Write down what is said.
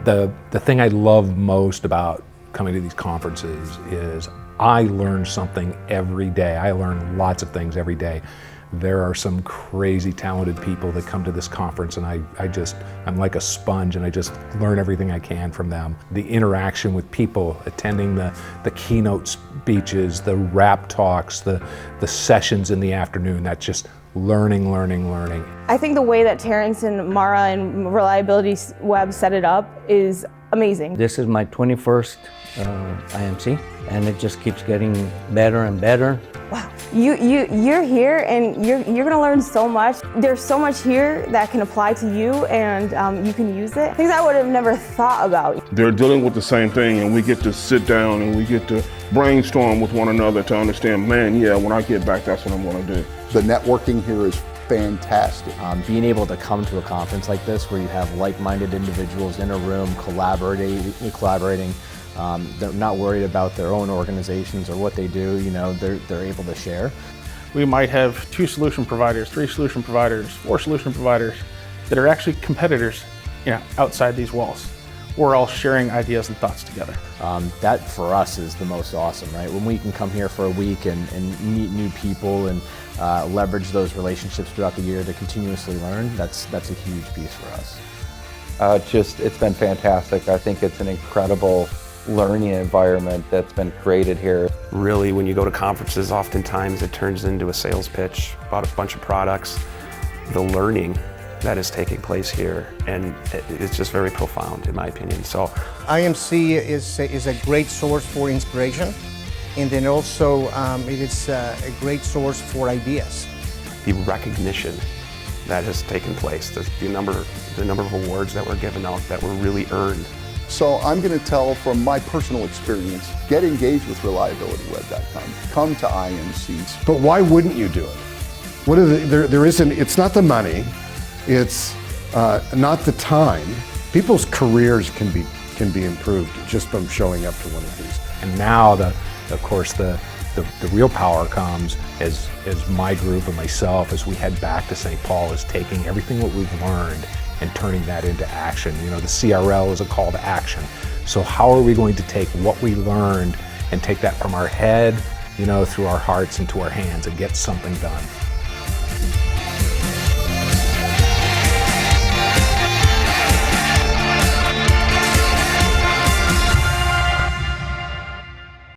The thing I love most about coming to these conferences is I learn something every day. I learn lots of things every day. There are some crazy talented people that come to this conference, and I'm like a sponge, and I just learn everything I can from them. The interaction with people, attending the keynote speeches, the wrap talks, the sessions in the afternoon, that's just learning. I think the way that Terrence and Mara and Reliability Web set it up is amazing. This is my 21st IMC, and it just keeps getting better and better. Wow, you're here and you're gonna learn so much. There's so much here that can apply to you, and you can use it. Things I would have never thought about. They're dealing with the same thing, and we get to sit down and we get to brainstorm with one another to understand, man, yeah, when I get back, that's what I'm gonna do. The networking here is fantastic. Being able to come to a conference like this where you have like-minded individuals in a room collaborating, they're not worried about their own organizations or what they do, they're able to share. We might have 2 solution providers, 3 solution providers, 4 solution providers that are actually competitors outside these walls. We're all sharing ideas and thoughts together. That for us is the most awesome, right? When we can come here for a week and meet new people and leverage those relationships throughout the year to continuously learn, that's a huge piece for us. It's been fantastic. I think it's an incredible learning environment that's been created here. Really, when you go to conferences, oftentimes it turns into a sales pitch about a bunch of products. The learning that is taking place here, and it's just very profound in my opinion. So IMC is a great source for inspiration, and then also it is a great source for ideas. The recognition that has taken place, the number of awards that were given out that were really earned. So I'm going to tell from my personal experience, get engaged with ReliabilityWeb.com, come to IMCs. But why wouldn't you do it? It's not the money, it's not the time. People's careers can be improved just from showing up to one of these. And now, of course, the real power comes as my group and myself, as we head back to St. Paul, is taking everything what we've learned and turning that into action. The CRL is a call to action. So how are we going to take what we learned and take that from our head, through our hearts into our hands and get something done?